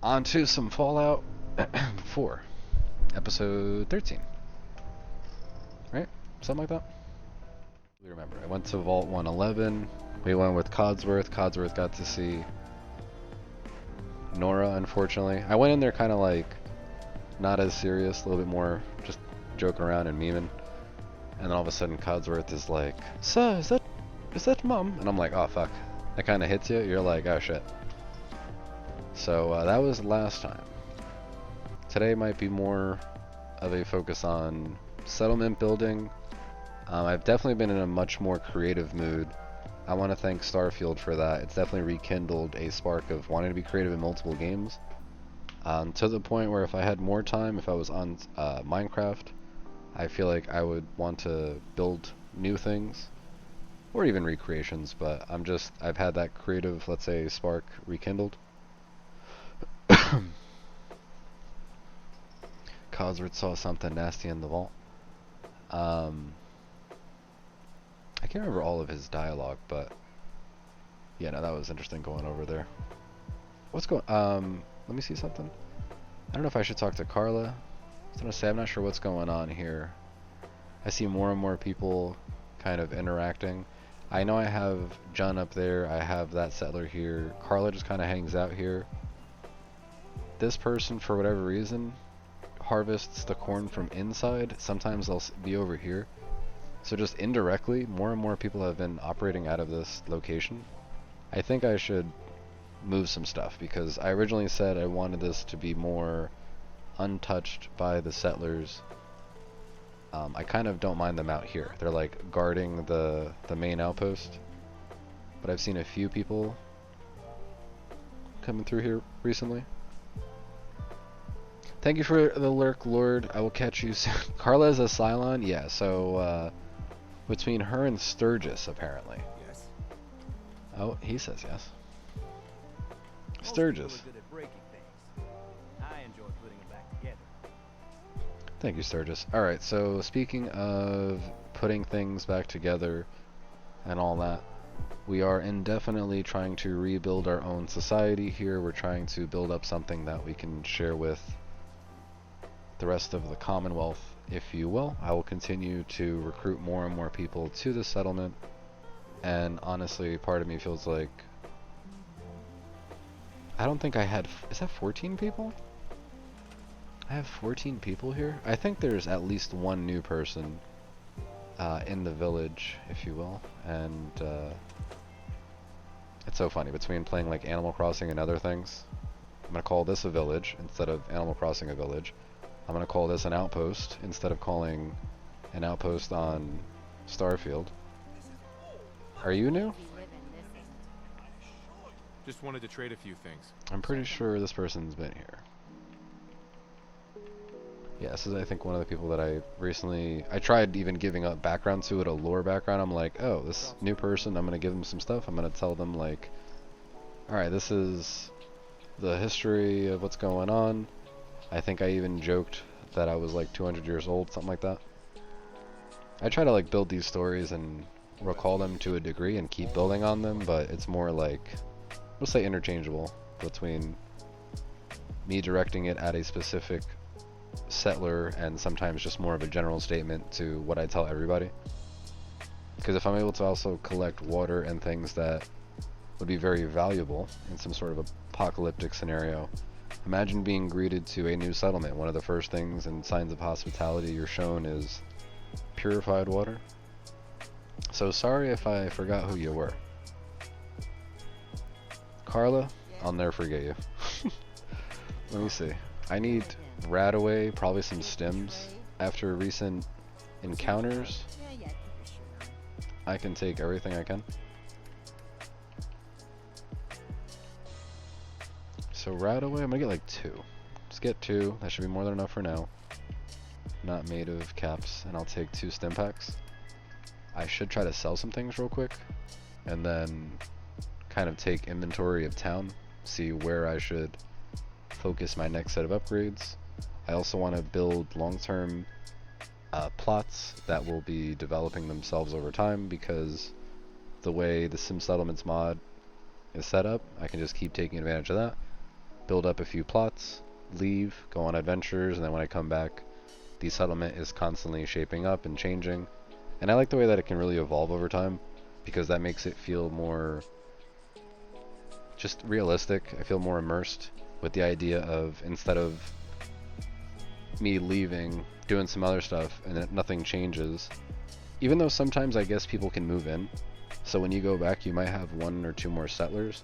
On to some Fallout 4, episode 13, right? Something like that. We remember. I went to Vault 111. We went with Codsworth. Codsworth got to see Nora, unfortunately. I went in there kind of like not as serious, a little bit more just joking around and memeing. And then all of a sudden Codsworth is like, "Sir, is that Mum?" And I'm like, "Oh fuck." That kind of hits you. You're like, "Oh shit." So that was last time. Today might be more of a focus on settlement building. I've definitely been in a much more creative mood. I want to thank Starfield for that. It's definitely rekindled a spark of wanting to be creative in multiple games. To the point where if I had more time, if I was on Minecraft, I feel like I would want to build new things, or even recreations, but I've had that creative, let's say, spark rekindled. Cosworth saw something nasty in the vault. I can't remember all of his dialogue, but yeah, no, that was interesting going over there. What's going? Let me see something. I don't know if I should talk to Carla. I was gonna say I'm not sure what's going on here. I see more and more people kind of interacting. I know I have John up there. I have that settler here. Carla just kind of hangs out here. This person, for whatever reason, harvests the corn from inside. Sometimes they'll be over here. So just indirectly, more and more people have been operating out of this location. I think I should move some stuff because I originally said I wanted this to be more untouched by the settlers. I kind of don't mind them out here. They're like guarding the main outpost. But I've seen a few people coming through here recently. Thank you for the lurk, Lord. I will catch you soon. Carla is a Cylon? Yeah, so between her and Sturgis, apparently. Yes. Oh, he says yes. Sturgis. I enjoy putting them back together. Thank you, Sturgis. Alright, so speaking of putting things back together and all that, we are indefinitely trying to rebuild our own society here. We're trying to build up something that we can share with the rest of the Commonwealth, if you will. I will continue to recruit more and more people to the settlement, and honestly, part of me feels like I don't think I had... Is that 14 people? I have 14 people here? I think there's at least one new person in the village, if you will, and it's so funny, between playing like Animal Crossing and other things, I'm gonna call this a village instead of Animal Crossing a village. I'm gonna call this an outpost instead of calling an outpost on Starfield. Are you new? Just wanted to trade a few things. I'm pretty sure this person's been here. Yeah, this is I think one of the people that I tried even giving up background to it, a lore background. I'm like, oh, this new person, I'm gonna give them some stuff. I'm gonna tell them like, alright, this is the history of what's going on. I think I even joked that I was like 200 years old, something like that. I try to like build these stories and recall them to a degree and keep building on them, but it's more like, we'll say interchangeable between me directing it at a specific settler and sometimes just more of a general statement to what I tell everybody. Because if I'm able to also collect water and things that would be very valuable in some sort of apocalyptic scenario, imagine being greeted to a new settlement. One of the first things and signs of hospitality you're shown is purified water. So sorry if I forgot who you were. Carla, I'll never forget you. Let me see. I need Radaway, probably some stems. After recent encounters, I can take everything I can. So Radaway, I'm gonna get like 2. Just get 2. That should be more than enough for now. Not made of caps, and I'll take 2 stem packs. I should try to sell some things real quick, and then kind of take inventory of town, see where I should focus my next set of upgrades. I also want to build long-term plots that will be developing themselves over time, because the way the Sim Settlements mod is set up, I can just keep taking advantage of that. build up a few plots, leave, go on adventures, and then when I come back, the settlement is constantly shaping up and changing. And I like the way that it can really evolve over time, because that makes it feel more just realistic. I feel more immersed with the idea of, instead of me leaving, doing some other stuff, and then nothing changes. Even though sometimes I guess people can move in, so when you go back you might have 1 or 2 more settlers,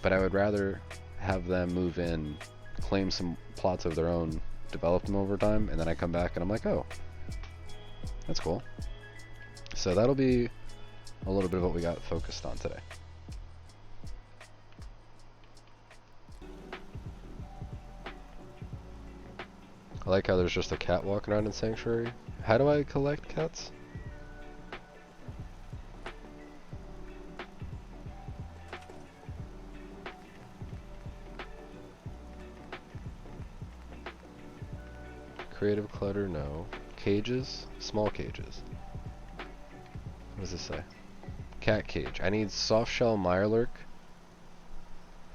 but I would rather have them move in, claim some plots of their own, develop them over time, and then I come back and I'm like, oh, that's cool. So that'll be a little bit of what we got focused on today. I like how there's just a cat walking around in Sanctuary. How do I collect cats? Creative clutter, no. Cages? Small cages. What does this say? Cat cage. I need soft shell mirelurk.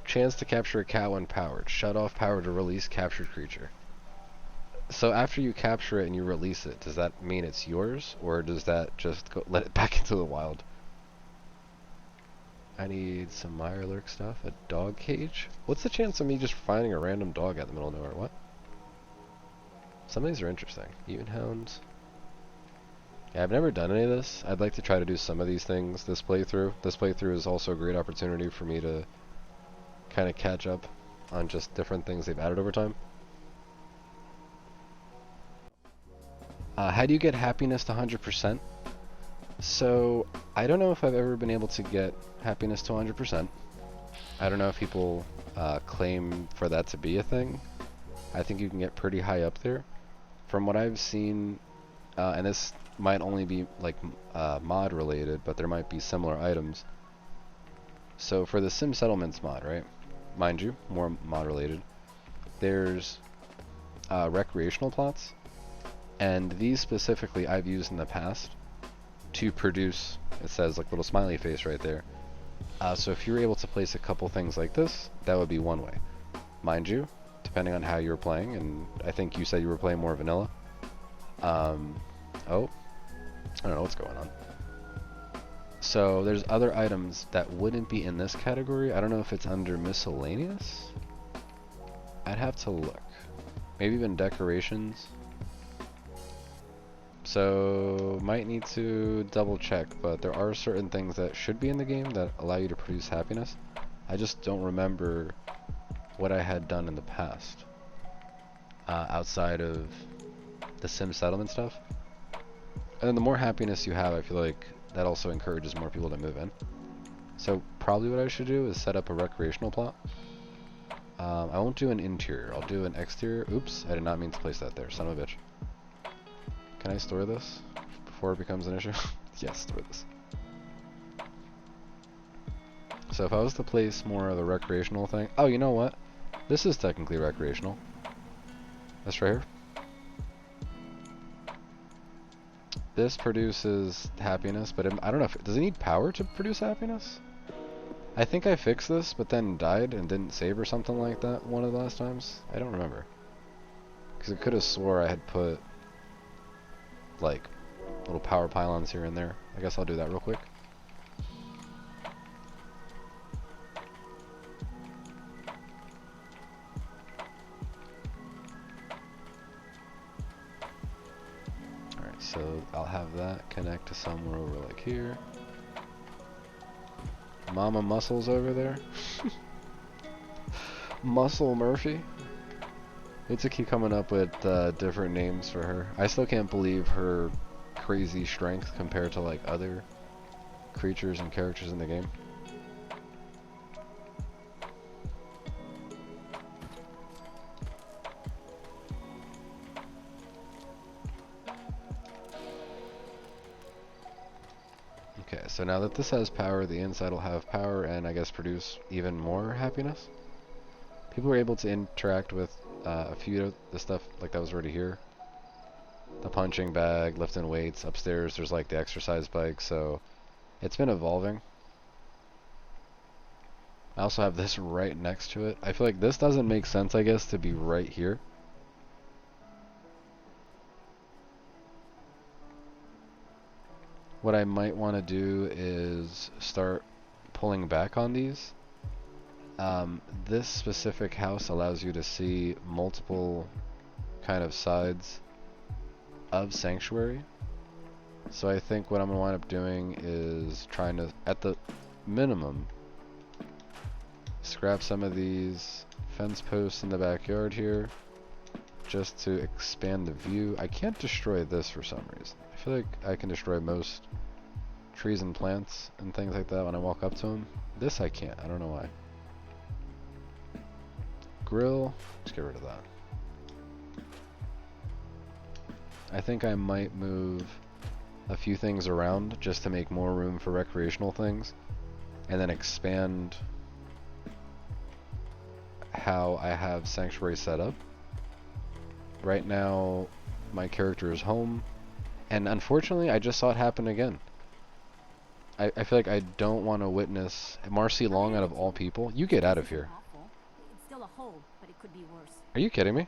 Chance to capture a cat when powered. Shut off power to release captured creature. So after you capture it and you release it, does that mean it's yours, or does that just go let it back into the wild? I need some mirelurk stuff. A dog cage? What's the chance of me just finding a random dog out in the middle of nowhere? What? Some of these are interesting. Even hounds. Yeah, I've never done any of this. I'd like to try to do some of these things this playthrough. This playthrough is also a great opportunity for me to kind of catch up on just different things they've added over time. How do you get happiness to 100%? So, I don't know if I've ever been able to get happiness to 100%. I don't know if people claim for that to be a thing. I think you can get pretty high up there. From what I've seen, and this might only be like mod related, but there might be similar items. So for the Sim Settlements mod, right? Mind you, more mod related. There's recreational plots, and these specifically I've used in the past to produce, it says like little smiley face right there. So if you're able to place a couple things like this, that would be one way. Mind you, depending on how you're playing, and I think you said you were playing more vanilla. Oh, I don't know what's going on. So there's other items that wouldn't be in this category. I don't know if it's under miscellaneous. I'd have to look. Maybe even decorations. So might need to double check, but there are certain things that should be in the game that allow you to produce happiness. I just don't remember what I had done in the past outside of the Sim Settlement stuff. And then the more happiness you have, I feel like that also encourages more people to move in. So probably what I should do is set up a recreational plot. I won't do an interior, I'll do an exterior. Oops, I did not mean to place that there, son of a bitch. Can I store this before it becomes an issue? Yes, store this. So if I was to place more of the recreational thing, oh, you know what? This is technically recreational. This right here. This produces happiness, but I don't know if does it need power to produce happiness? I think I fixed this, but then died and didn't save or something like that one of the last times. I don't remember. Because I could have swore I had put like little power pylons here and there. I guess I'll do that real quick. Alright, so I'll have that connect to somewhere over like here. Mama Muscle's over there. Muscle Murphy. Need to keep coming up with different names for her. I still can't believe her crazy strength compared to like other creatures and characters in the game. Okay, so now that this has power, the inside will have power and I guess produce even more happiness. People were able to interact with a few of the stuff like that was already here. The punching bag, lifting weights. Upstairs there's like the exercise bike, so it's been evolving. I also have this right next to it. I feel like this doesn't make sense, I guess, to be right here. What I might want to do is start pulling back on these. This specific house allows you to see multiple kind of sides of Sanctuary. So I think what I'm going to wind up doing is trying to, at the minimum, scrap some of these fence posts in the backyard here just to expand the view. I can't destroy this for some reason. I feel like I can destroy most trees and plants and things like that when I walk up to them. This I can't. I don't know why. Grill. Let's get rid of that. I think I might move a few things around just to make more room for recreational things, and then expand how I have Sanctuary set up. Right now, my character is home, and unfortunately, I just saw it happen again. I feel like I don't want to witness Marcy Long out of all people. You get out of here. It's still a hole, but it could be worse. Are you kidding me?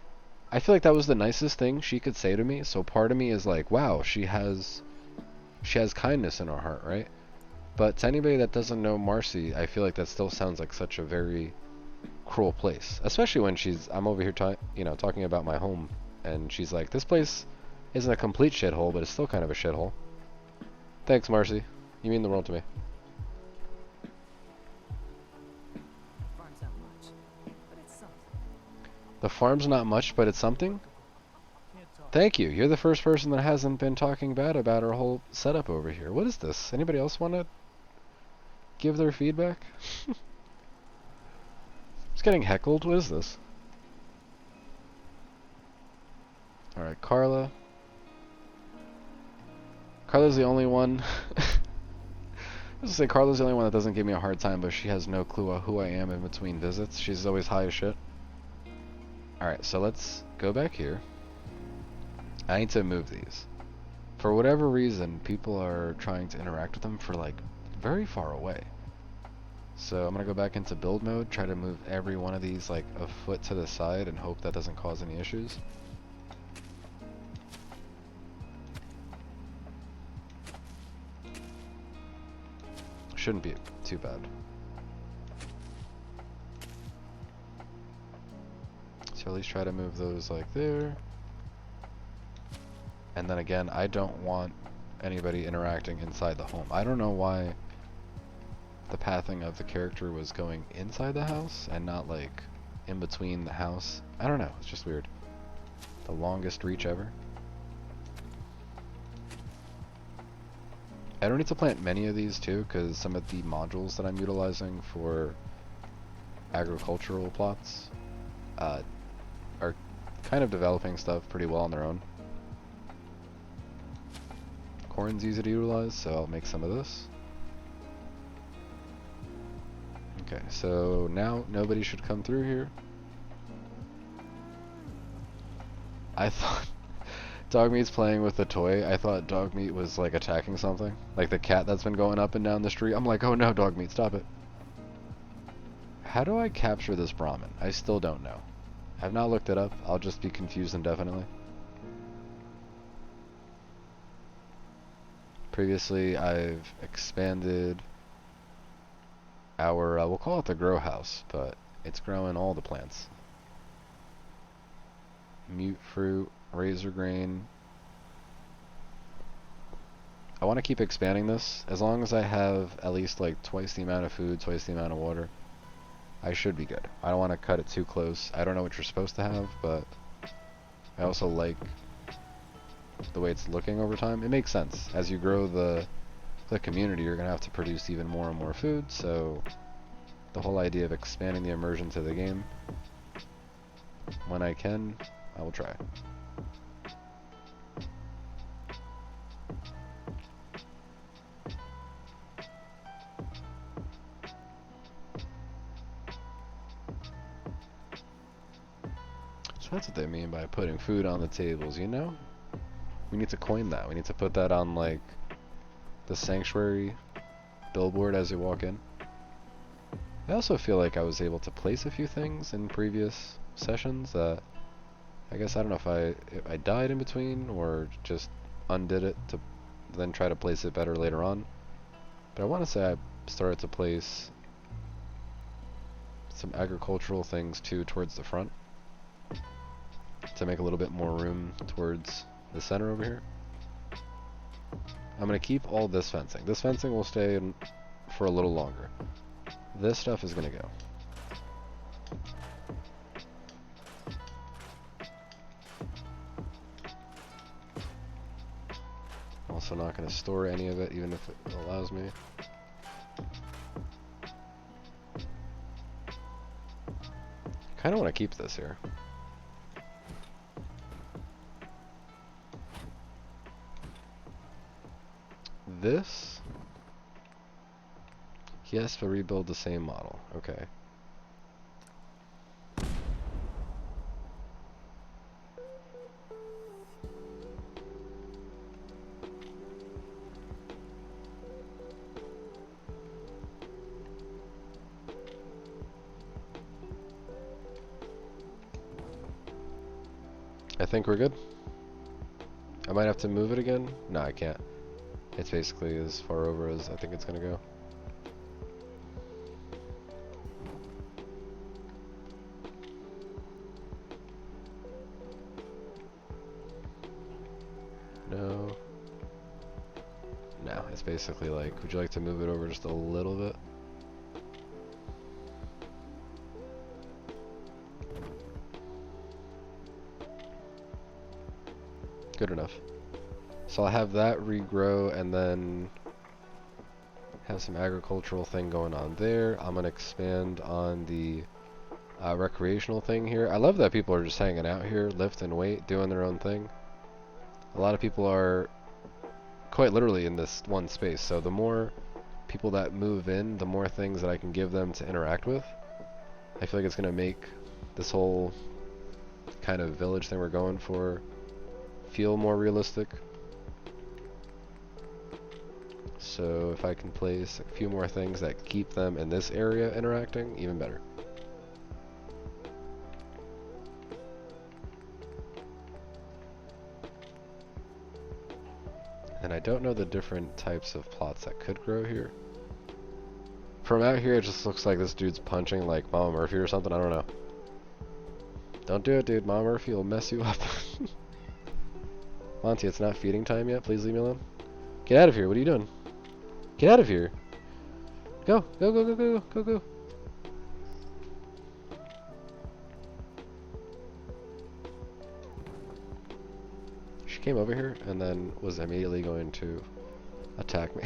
I feel like that was the nicest thing she could say to me, so part of me is like, wow, she has kindness in her heart, right? But to anybody that doesn't know Marcy, I feel like that still sounds like such a very cruel place, especially when I'm over here talking about my home, and she's like, this place isn't a complete shithole, but it's still kind of a shithole. Thanks, Marcy. You mean the world to me. Farm's not much, but it's something. The farm's not much, but it's something? Can't talk. Thank you. You're the first person that hasn't been talking bad about our whole setup over here. What is this? Anybody else want to give their feedback? It's getting heckled. What is this? Alright, Carla. Carla's the only one. I was gonna say Carla's the only one that doesn't give me a hard time, but she has no clue who I am in between visits. She's always high as shit. Alright, so let's go back here. I need to move these. For whatever reason, people are trying to interact with them for like very far away. So I'm gonna go back into build mode, try to move every one of these like a foot to the side and hope that doesn't cause any issues. Shouldn't be too bad. So at least try to move those like there. And then again, I don't want anybody interacting inside the home. I don't know why the pathing of the character was going inside the house and not like in between the house. I don't know, it's just weird. The longest reach ever. I don't need to plant many of these too, because some of the modules that I'm utilizing for agricultural plots are kind of developing stuff pretty well on their own. Corn's easy to utilize, so I'll make some of this. Okay, so now nobody should come through here. I thought Dogmeat's playing with the toy. I thought Dogmeat was like attacking something, like the cat that's been going up and down the street. I'm like, oh no, Dogmeat, stop it. How do I capture this Brahmin? I still don't know. I've not looked it up. I'll just be confused indefinitely. Previously, I've expanded our, we'll call it the grow house, but it's growing all the plants. Mute fruit, razor grain. I want to keep expanding this. As long as I have at least like twice the amount of food, twice the amount of water, I should be good. I don't want to cut it too close. I don't know what you're supposed to have, but I also like the way it's looking over time. It makes sense. As you grow the community, you're going to have to produce even more and more food, so the whole idea of expanding the immersion to the game, when I can, I will try. So that's what they mean by putting food on the tables, you know? We need to coin that. We need to put that on, like, the Sanctuary billboard as you walk in. I also feel like I was able to place a few things in previous sessions that I guess I don't know if I died in between or just undid it to then try to place it better later on. But I want to say I started to place some agricultural things too towards the front to make a little bit more room towards the center over here. I'm going to keep all this fencing. This fencing will stay in for a little longer. This stuff is going to go. Also not going to store any of it, even if it allows me. Kind of want to keep this here. This, he has to rebuild the same model. Okay. I think we're good. I might have to move it again. No, I can't. It's basically as far over as I think it's gonna go. No. No, it's basically like, would you like to move it over just a little bit? Good enough. So I'll have that regrow and then have some agricultural thing going on there. I'm gonna expand on the recreational thing here. I love that people are just hanging out here, lifting weight, doing their own thing. A lot of people are quite literally in this one space, so the more people that move in, the more things that I can give them to interact with. I feel like it's gonna make this whole kind of village thing we're going for feel more realistic. So if I can place a few more things that keep them in this area interacting, even better. And I don't know the different types of plots that could grow here. From out here, it just looks like this dude's punching like Mama Murphy or something. I don't know. Don't do it, dude. Mama Murphy will mess you up. Monty, it's not feeding time yet. Please leave me alone. Get out of here. What are you doing? Get out of here. Go. Go, go, go, go, go, go. She came over here and then was immediately going to attack me.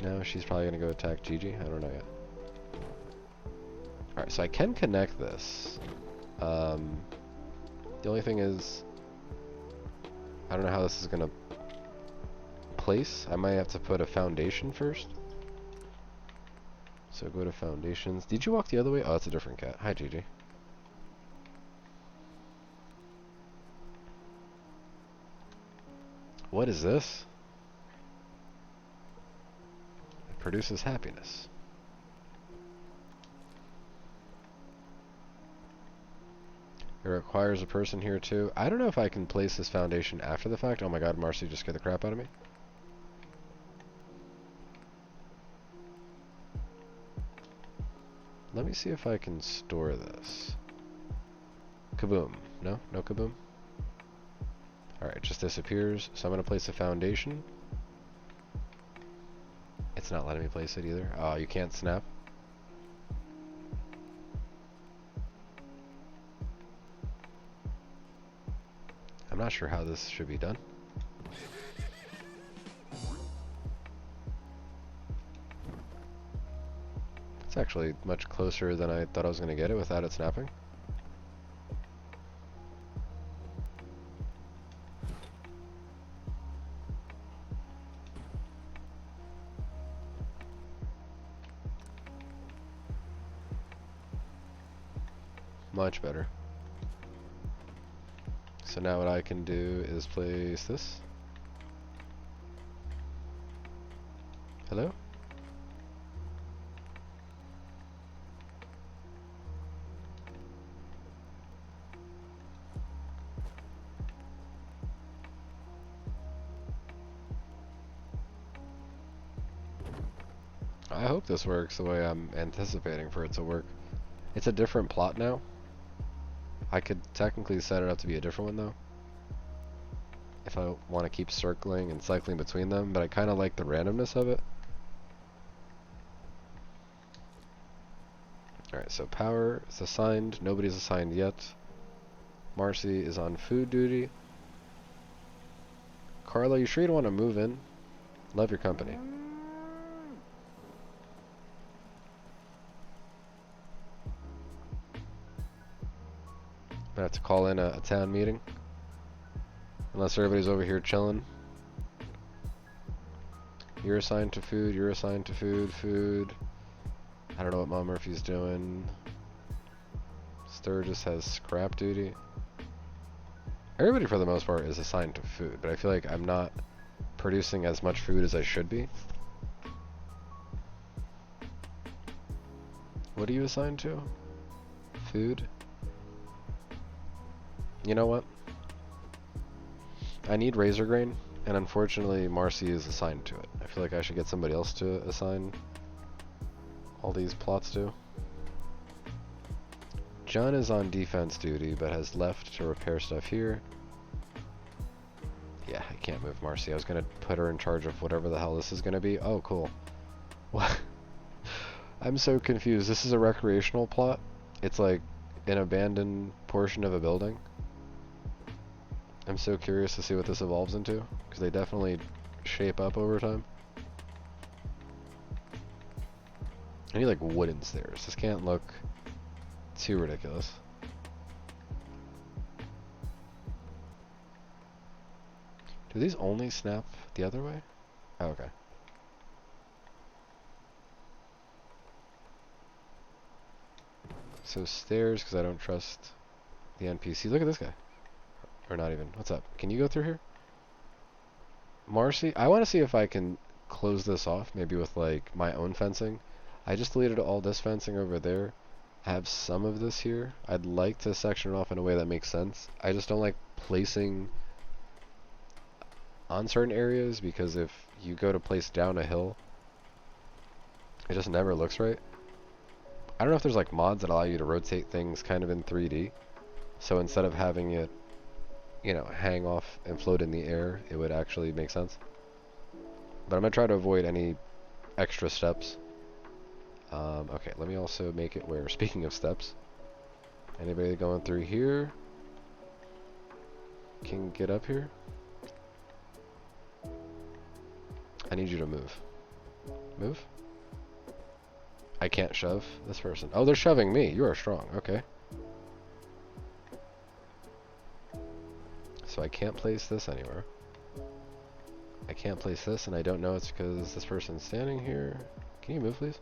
Now she's probably going to go attack Gigi. I don't know yet. Alright, so I can connect this. The only thing is, I don't know how this is going to place. I might have to put a foundation first. So go to foundations. Did you walk the other way? Oh, it's a different cat. Hi, Gigi. What is this? It produces happiness. It requires a person here too. I don't know if I can place this foundation after the fact. Oh my god, Marcy just scared the crap out of me. Let me see if I can store this. Kaboom. No? No kaboom? Alright, it just disappears. So I'm going to place a foundation. It's not letting me place it either. Oh, you can't snap. I'm not sure how this should be done. It's actually much closer than I thought I was going to get it without it snapping. Much better. So now what I can do is place this. Hello? I hope this works the way I'm anticipating for it to work. It's a different plot now. I could technically set it up to be a different one though, if I want to keep circling and cycling between them, but I kind of like the randomness of it. Alright, so power is assigned. Nobody's assigned yet. Marcy is on food duty. Carla, you sure you don't want to move in? Love your company. I have to call in a town meeting. Unless everybody's over here chilling. You're assigned to food, you're assigned to food. I don't know what Mom Murphy's doing. Sturgis has scrap duty. Everybody for the most part is assigned to food, but I feel like I'm not producing as much food as I should be. What are you assigned to? Food? You know what? I need razor grain, and unfortunately Marcy is assigned to it. I feel like I should get somebody else to assign all these plots to. John is on defense duty, but has left to repair stuff here. Yeah, I can't move Marcy. I was gonna put her in charge of whatever the hell this is gonna be. Oh, cool. What? I'm so confused. This is a recreational plot. It's like an abandoned portion of a building. I'm so curious to see what this evolves into, because they definitely shape up over time. I need like wooden stairs. This can't look too ridiculous. Do these only snap the other way? Oh, okay. So stairs, because I don't trust the NPC. Look at this guy. Or not even. What's up? Can you go through here? Marcy, I want to see if I can close this off, maybe with like my own fencing. I just deleted all this fencing over there. I have some of this here. I'd like to section it off in a way that makes sense. I just don't like placing on certain areas, because if you go to place down a hill, it just never looks right. I don't know if there's like mods that allow you to rotate things kind of in 3D. So instead of having it, you know, hang off and float in the air, it would actually make sense. But I'm going to try to avoid any extra steps. Okay, let me also make it where, speaking of steps, anybody going through here can get up here. I need you to move. Move? I can't shove this person. Oh, they're shoving me. You are strong. Okay. So I can't place this anywhere. I can't place this, and I don't know it's because this person's standing here. Can you move, please?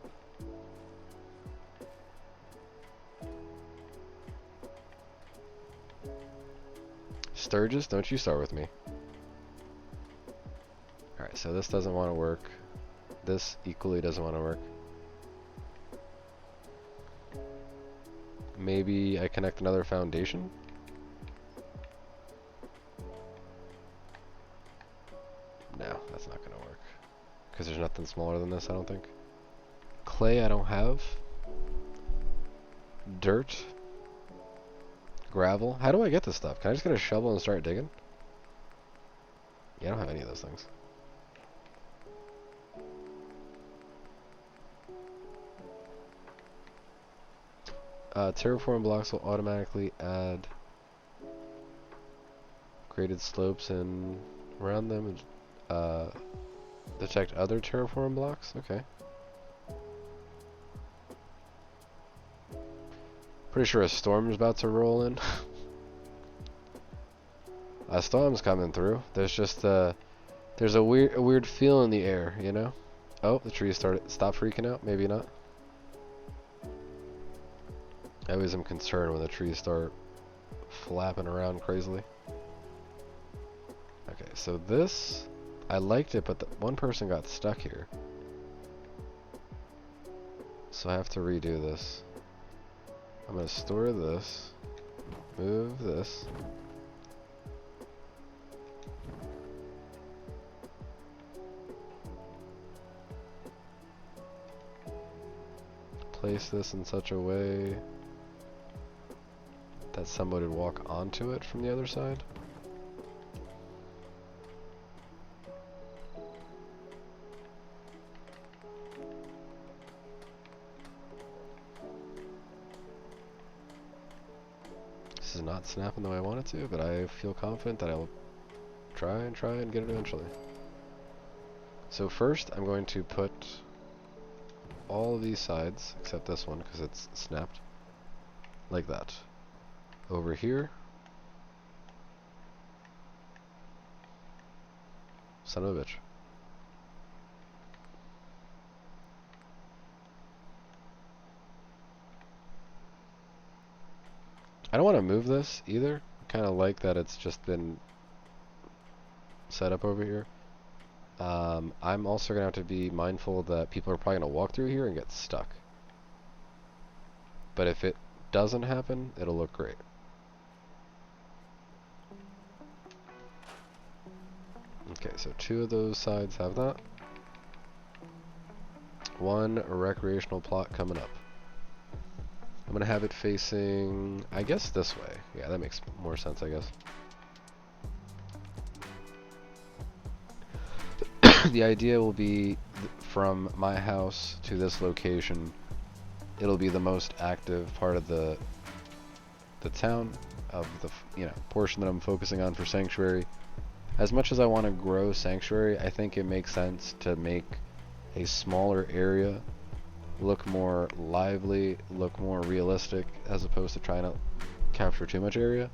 Sturgis, don't you start with me. Alright, so this doesn't want to work. This equally doesn't want to work. Maybe I connect another foundation? No, that's not gonna work. Because there's nothing smaller than this, I don't think. Clay I don't have. Dirt. Gravel. How do I get this stuff? Can I just get a shovel and start digging? Yeah, I don't have any of those things. Terraform blocks will automatically add graded slopes and around them. Detect other terraform blocks? Okay. Pretty sure a storm's about to roll in. A storm's coming through. There's just there's a weird feel in the air, you know? Oh, the trees stop freaking out. Maybe not. I always am concerned when the trees start flapping around crazily. Okay, so this, I liked it, but one person got stuck here. So I have to redo this. I'm going to store this, move this. place this in such a way that somebody would walk onto it from the other side. This is not snapping the way I want it to, but I feel confident that I'll try and get it eventually. So first I'm going to put all of these sides, except this one because it's snapped, like that. Over here. Son of a bitch. I don't want to move this either. I kind of like that it's just been set up over here. I'm also going to have to be mindful that people are probably going to walk through here and get stuck. But if it doesn't happen, it'll look great. Okay, so 2 of those sides have that. 1 recreational plot coming up. I'm gonna have it facing, I guess, this way. Yeah, that makes more sense, I guess. The idea will be from my house to this location. It'll be the most active part of the town, of the portion that I'm focusing on for Sanctuary. As much as I want to grow Sanctuary, I think it makes sense to make a smaller area look more lively, look more realistic, as opposed to trying to capture too much area.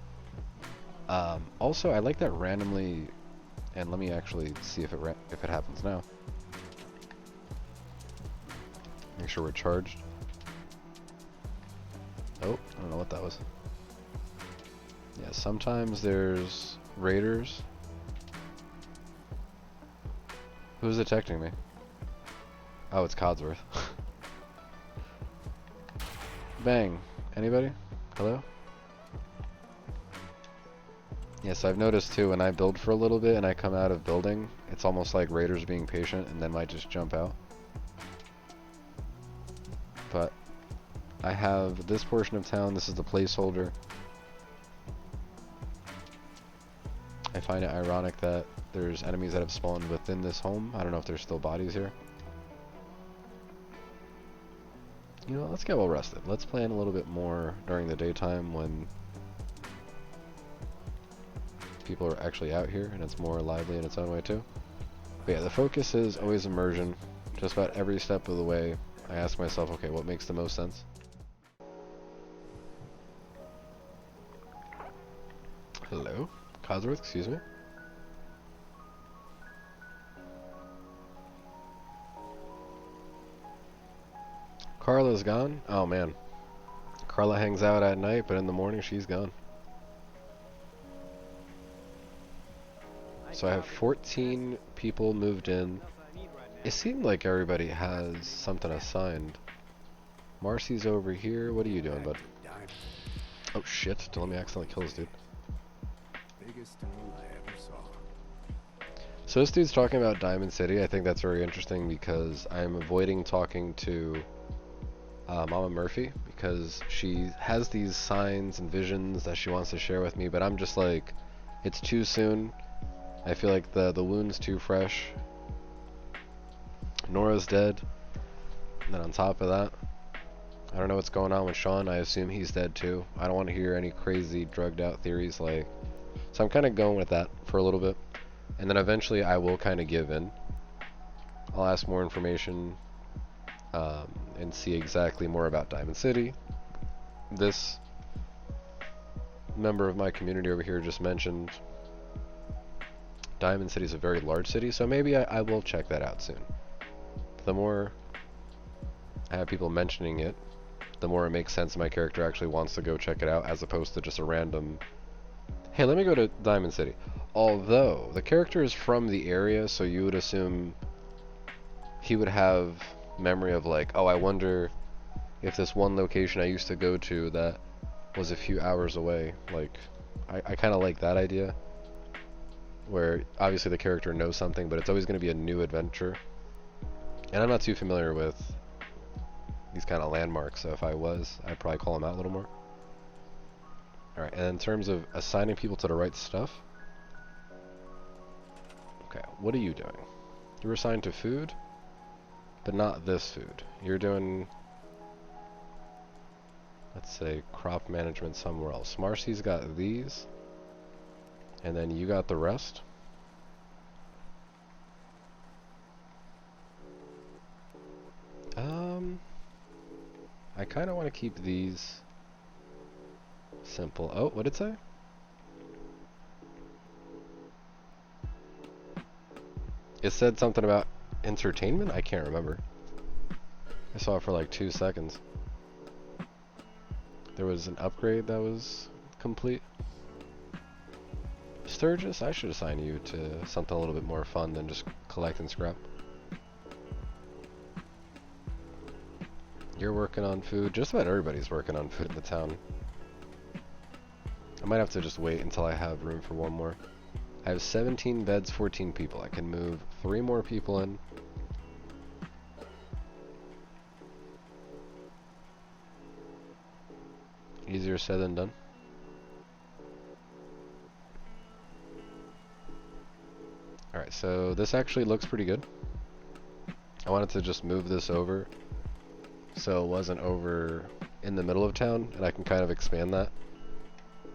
Also, I like that randomly, and let me actually see if it happens now. Make sure we're charged. Oh, I don't know what that was. Yeah, sometimes there's raiders. Who's detecting me? Oh, it's Codsworth. Bang. Anybody? Hello? Yes, I've noticed too, when I build for a little bit and I come out of building, it's almost like raiders being patient and then might just jump out. But I have this portion of town, this is the placeholder. I find it ironic that there's enemies that have spawned within this home. I don't know if there's still bodies here. You know, let's get well rested. Let's plan a little bit more during the daytime when people are actually out here and it's more lively in its own way too. But yeah, the focus is always immersion. Just about every step of the way, I ask myself, okay, what makes the most sense? Hello? Codsworth, excuse me? Carla's gone? Oh man. Carla hangs out at night, but in the morning she's gone. So I have 14 people moved in. It seemed like everybody has something assigned. Marcy's over here. What are you doing, bud? Oh shit, don't let me accidentally kill this dude. Biggest town I ever saw. So this dude's talking about Diamond City. I think that's very interesting because I'm avoiding talking to Mama Murphy because she has these signs and visions that she wants to share with me, but I'm just like, it's too soon. I feel like the wound's too fresh. Nora's dead. And then on top of that, I don't know what's going on with Sean. I assume he's dead too. I don't want to hear any crazy drugged out theories like. So I'm kind of going with that for a little bit. And then eventually I will kind of give in. I'll ask more information and see exactly more about Diamond City. This member of my community over here just mentioned Diamond City is a very large city, so maybe I will check that out soon. The more I have people mentioning it, the more it makes sense my character actually wants to go check it out, as opposed to just a random, hey, let me go to Diamond City. Although, the character is from the area, so you would assume he would have memory of like, oh, I wonder if this one location I used to go to that was a few hours away. Like, I kind of like that idea, where obviously the character knows something, but it's always going to be a new adventure. And I'm not too familiar with these kind of landmarks. So if I was, I'd probably call them out a little more. All right, and in terms of assigning people to the right stuff, okay, what are you doing? You're assigned to food, but not this food. You're doing, let's say, crop management somewhere else. Marcy's got these, and then you got the rest. I kind of want to keep these simple. Oh, what did it say? It said something about entertainment? I can't remember. I saw it for like 2 seconds. There was an upgrade that was complete. Sturgis, I should assign you to something a little bit more fun than just collecting scrap. You're working on food. Just about everybody's working on food in the town. I might have to just wait until I have room for one more. I have 17 beds, 14 people. I can move 3 more people in. Easier said than done. Alright, so this actually looks pretty good. I wanted to just move this over so it wasn't over in the middle of town, and I can kind of expand that.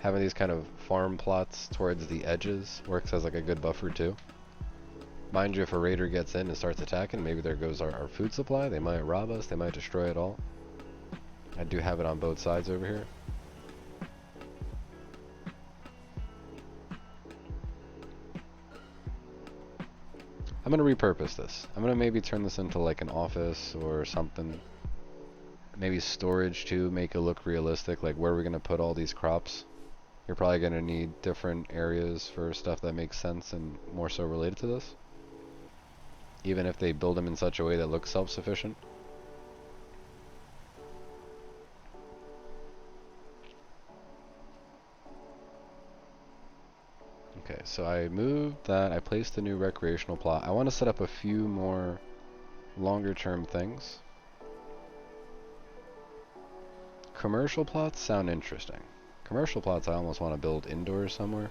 Having these kind of farm plots towards the edges works as like a good buffer too. Mind you, if a raider gets in and starts attacking, maybe there goes our food supply. They might rob us, they might destroy it all. I do have it on both sides over here. I'm gonna repurpose this. I'm gonna maybe turn this into like an office or something. Maybe storage too, make it look realistic. Like, where are we gonna put all these crops? You're probably gonna need different areas for stuff that makes sense and more so related to this. Even if they build them in such a way that looks self-sufficient. Okay, so I moved that. I placed a new recreational plot. I want to set up a few more longer term things. Commercial plots sound interesting. Commercial plots I almost want to build indoors somewhere.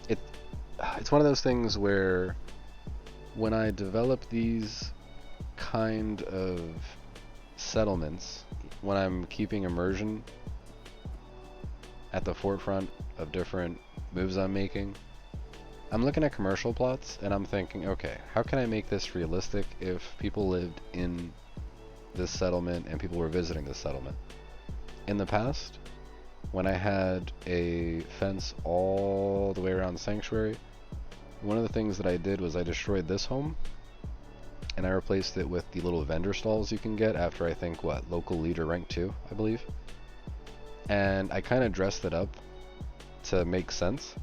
It's one of those things where when I develop these kind of settlements, when I'm keeping immersion at the forefront of different moves I'm making, I'm looking at commercial plots and I'm thinking, okay, how can I make this realistic if people lived in this settlement and people were visiting this settlement? In the past, when I had a fence all the way around Sanctuary, one of the things that I did was I destroyed this home and I replaced it with the little vendor stalls you can get after, I think, what, local leader rank 2, I believe. And I kind of dressed it up to make sense.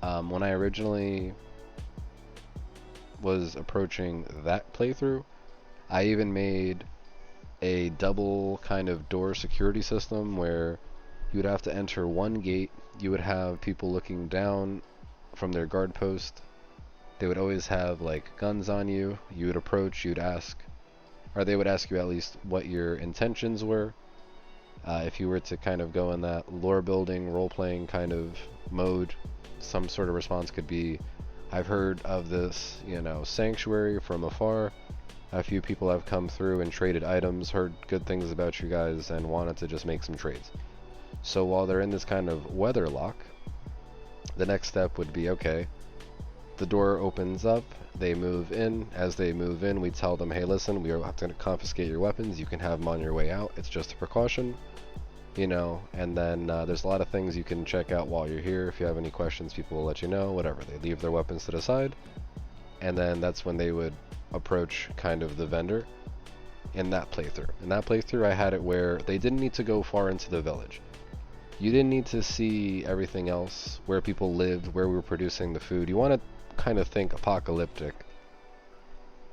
When I originally was approaching that playthrough, I even made a double kind of door security system where you would have to enter one gate. You would have people looking down from their guard post. They would always have like guns on you. You would approach, you'd ask, or they would ask you at least what your intentions were. If you were to kind of go in that lore building, role-playing kind of mode, some sort of response could be, I've heard of this, you know, sanctuary from afar. A few people have come through and traded items, heard good things about you guys, and wanted to just make some trades. So while they're in this kind of weather lock, the next step would be, okay, the door opens up, they move in. As they move in, we tell them, hey, listen, we have to confiscate your weapons. You can have them on your way out. It's just a precaution, you know. And then there's a lot of things you can check out while you're here. If you have any questions, people will let you know, whatever. They leave their weapons to the side. And then that's when they would approach kind of the vendor in that playthrough. In that playthrough, I had it where they didn't need to go far into the village. You didn't need to see everything else, where people lived, where we were producing the food. You want to kind of think apocalyptic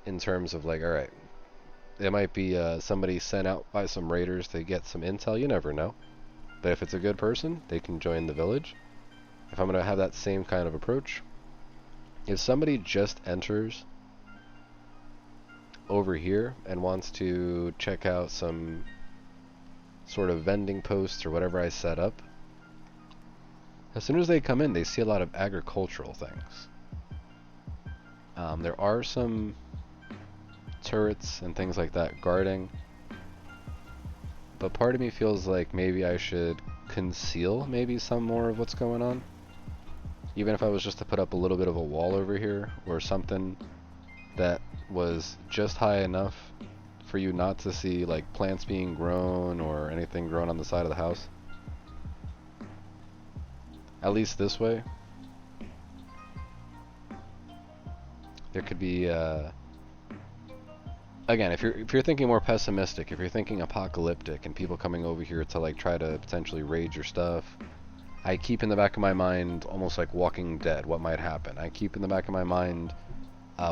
in terms of like, alright, it might be somebody sent out by some raiders to get some intel, you never know. But if it's a good person, they can join the village. If I'm going to have that same kind of approach, if somebody just enters over here and wants to check out some sort of vending posts or whatever I set up, as soon as they come in, they see a lot of agricultural things. There are some turrets and things like that guarding, but part of me feels like maybe I should conceal maybe some more of what's going on. Even if I was just to put up a little bit of a wall over here or something that was just high enough for you not to see like plants being grown or anything grown on the side of the house. At least this way. There could be again, if you're thinking more pessimistic, if you're thinking apocalyptic and people coming over here to like try to potentially raid your stuff, I keep in the back of my mind almost like Walking Dead, what might happen. I keep in the back of my mind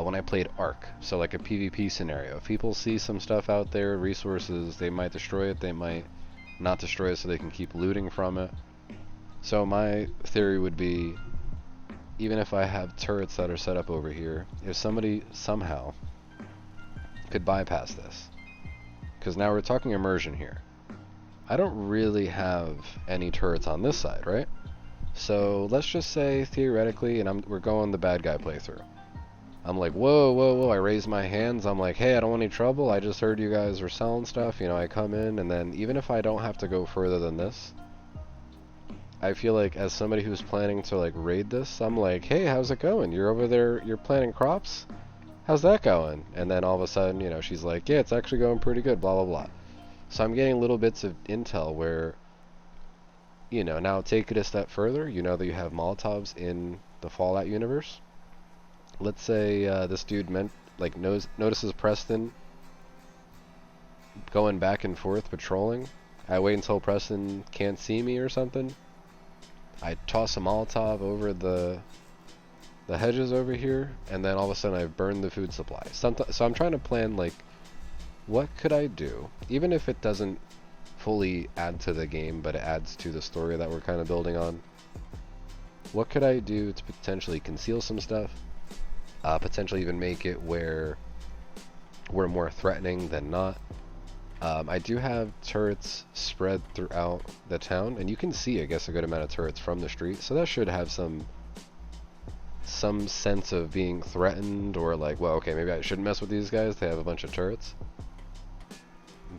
when I played Ark, so like a PvP scenario. If people see some stuff out there, resources, they might destroy it, they might not destroy it so they can keep looting from it. So my theory would be, even if I have turrets that are set up over here, if somebody somehow could bypass this, because now we're talking immersion here. I don't really have any turrets on this side, right? So let's just say theoretically, and we're going the bad guy playthrough. I'm like, whoa, whoa, whoa, I raise my hands, I'm like, hey, I don't want any trouble, I just heard you guys were selling stuff, you know, I come in, and then even if I don't have to go further than this, I feel like as somebody who's planning to like raid this, I'm like, hey, how's it going? You're over there, you're planting crops? How's that going? And then all of a sudden, you know, she's like, yeah, it's actually going pretty good, blah, blah, blah. So I'm getting little bits of intel where, you know, now take it a step further, you know that you have Molotovs in the Fallout universe. Let's say this dude notices Preston going back and forth patrolling. I wait until Preston can't see me or something. I toss a Molotov over the hedges over here, and then all of a sudden I burn the food supply. So I'm trying to plan like, what could I do, even if it doesn't fully add to the game, but it adds to the story that we're kind of building on. What could I do to potentially conceal some stuff? Potentially even make it where we're more threatening than not. I do have turrets spread throughout the town, and you can see, I guess, a good amount of turrets from the street, so that should have some sense of being threatened, or like, well, okay, maybe I shouldn't mess with these guys, they have a bunch of turrets.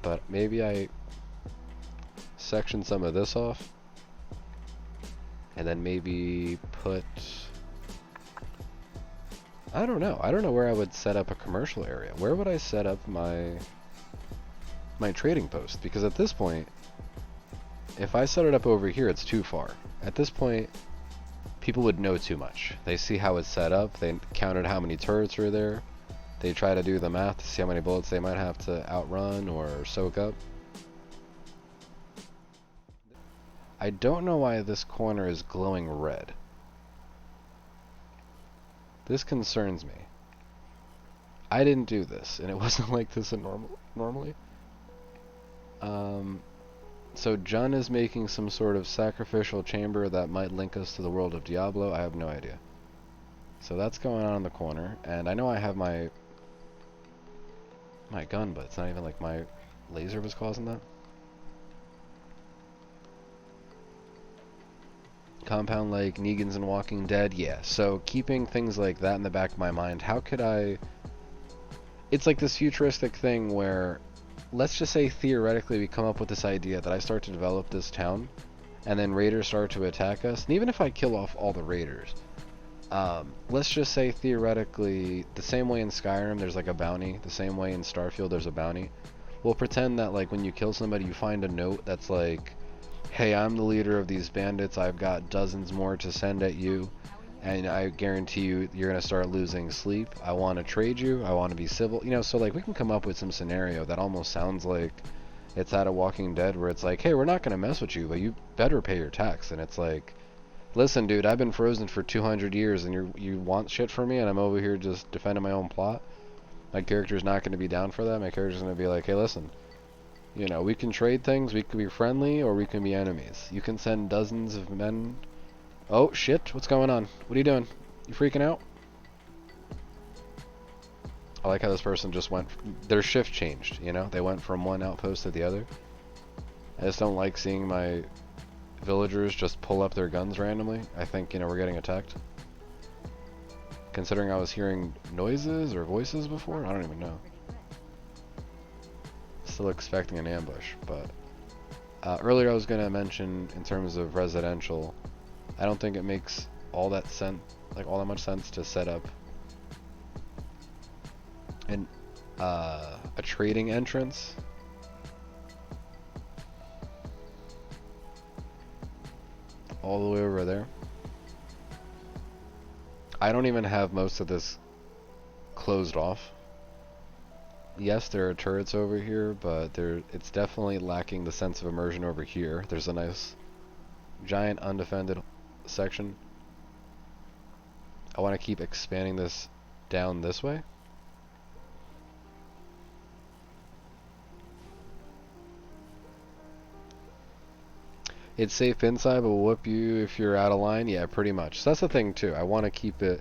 But maybe I section some of this off, and then maybe put... I don't know where I would set up a commercial area. Where would I set up my trading post? Because at this point, if I set it up over here, it's too far. At this point, people would know too much. They see how it's set up, they counted how many turrets are there, they try to do the math to see how many bullets they might have to outrun or soak up. I don't know why this corner is glowing red. This concerns me. I didn't do this, and it wasn't like this normally. So Jun is making some sort of sacrificial chamber that might link us to the world of Diablo. I have no idea. So that's going on in the corner, and I know I have my gun, but it's not even like my laser was causing that. Compound like Negan's in Walking Dead, yeah. So keeping things like that in the back of my mind, how could I... It's like this futuristic thing where, let's just say theoretically we come up with this idea that I start to develop this town, and then raiders start to attack us, and even if I kill off all the raiders, let's just say theoretically, the same way in Skyrim there's like a bounty, the same way in Starfield there's a bounty. We'll pretend that like when you kill somebody you find a note that's like, hey, I'm the leader of these bandits, I've got dozens more to send at you, and I guarantee you, you're going to start losing sleep. I want to trade you, I want to be civil. You know, so like we can come up with some scenario that almost sounds like it's out of Walking Dead, where it's like, hey, we're not going to mess with you, but you better pay your tax. And it's like, listen, dude, I've been frozen for 200 years, and you want shit from me, and I'm over here just defending my own plot? My character's not going to be down for that. My character's going to be like, hey, listen, you know, we can trade things, we can be friendly, or we can be enemies. You can send dozens of men... Oh, shit, what's going on? What are you doing? You freaking out? I like how this person just went, their shift changed, you know? They went from one outpost to the other. I just don't like seeing my villagers just pull up their guns randomly. I think, you know, we're getting attacked. Considering I was hearing noises or voices before, I don't even know. Still expecting an ambush, but earlier I was going to mention in terms of residential, I don't think it makes all that much sense to set up an a trading entrance. All the way over there. I don't even have most of this closed off. Yes, there are turrets over here, but it's definitely lacking the sense of immersion over here. There's a nice giant undefended section. I want to keep expanding this down this way. It's safe inside, but will whoop you if you're out of line. Yeah, pretty much. So that's the thing too. I want to keep it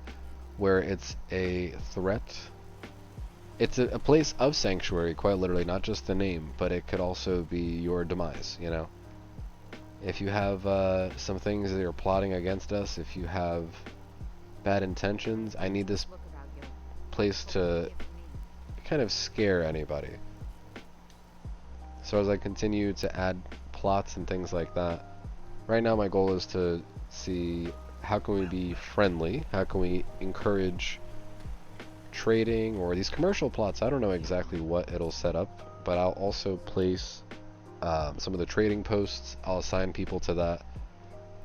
where it's a threat. It's a place of sanctuary, quite literally, not just the name, but it could also be your demise, you know? If you have some things that are plotting against us, if you have bad intentions, I need this place to kind of scare anybody. So as I continue to add plots and things like that, right now my goal is to see how can we be friendly, how can we encourage trading or these commercial plots. I don't know exactly what it'll set up, but I'll also place some of the trading posts. I'll assign people to that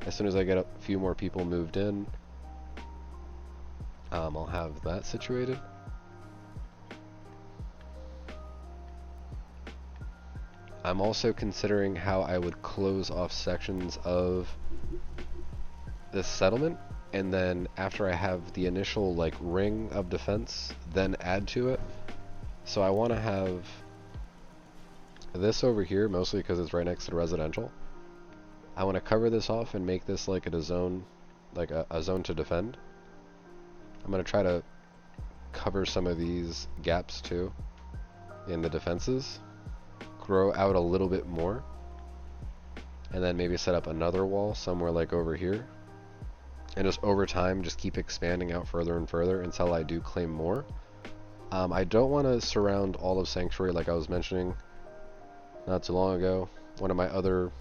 as soon as I get a few more people moved in. I'll have that situated. I'm also considering how I would close off sections of this settlement, and then after I have the initial like ring of defense, then add to it. So I want to have this over here, mostly because it's right next to the residential. I want to cover this off and make this like a zone, like a zone to defend. I'm going to try to cover some of these gaps too in the defenses. Grow out a little bit more, and then maybe set up another wall somewhere like over here, and just over time just keep expanding out further and further until I do claim more. I don't want to surround all of Sanctuary like I was mentioning not too long ago. One of my other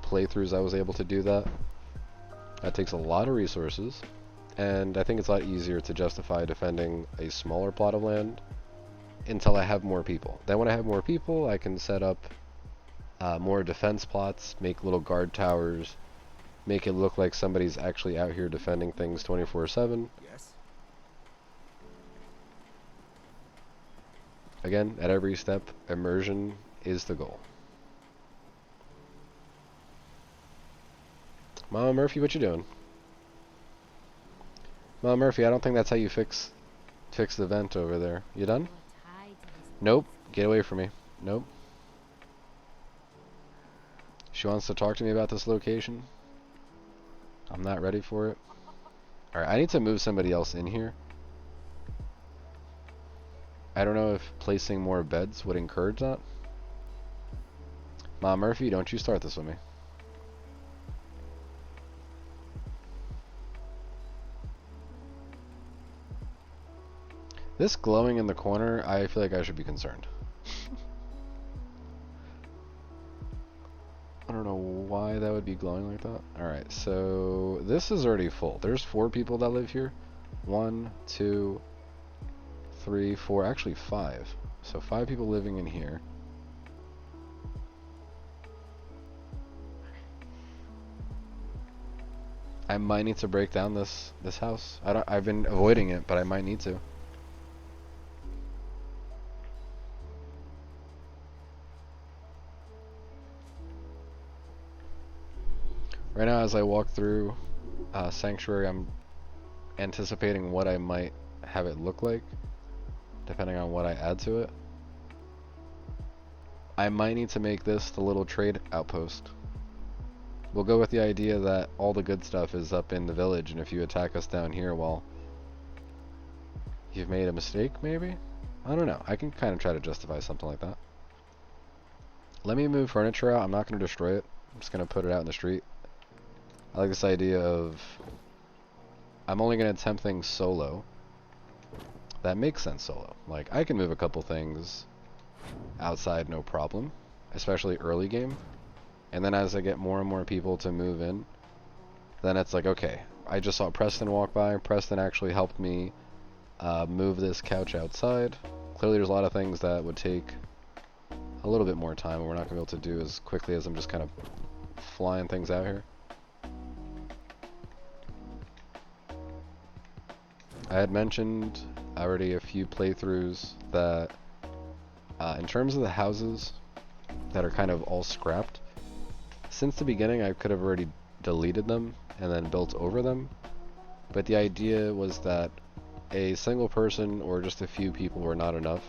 playthroughs I was able to do that. That takes a lot of resources, and I think it's a lot easier to justify defending a smaller plot of land until I have more people. Then when I have more people, I can set up more defense plots, make little guard towers, make it look like somebody's actually out here defending things 24/7. Yes. Again, at every step, immersion is the goal. Mama Murphy, what you doing? Mama Murphy, I don't think that's how you fix the vent over there. You done? Nope. Get away from me. Nope. She wants to talk to me about this location. I'm not ready for it. Alright, I need to move somebody else in here. I don't know if placing more beds would encourage that. Mom Murphy, don't you start this with me. This glowing in the corner, I feel like I should be concerned. I don't know why that would be glowing like that. Alright, so this is already full. There's 4 people that live here. 1, 2, 3, 4, actually 5. So 5 people living in here. I might need to break down this house. I've been avoiding it, but I might need to. Right now, as I walk through Sanctuary, I'm anticipating what I might have it look like, depending on what I add to it. I might need to make this the little trade outpost. We'll go with the idea that all the good stuff is up in the village, and if you attack us down here, well, you've made a mistake, maybe? I don't know. I can kind of try to justify something like that. Let me move furniture out. I'm not going to destroy it. I'm just going to put it out in the street. I like this idea of I'm only going to attempt things solo. That makes sense solo. Like, I can move a couple things outside no problem, especially early game. And then as I get more and more people to move in, then it's like, okay, I just saw Preston walk by. Preston actually helped me move this couch outside. Clearly there's a lot of things that would take a little bit more time and we're not going to be able to do as quickly as I'm just kind of flying things out here. I had mentioned already a few playthroughs that in terms of the houses that are kind of all scrapped, since the beginning I could have already deleted them and then built over them, but the idea was that a single person or just a few people were not enough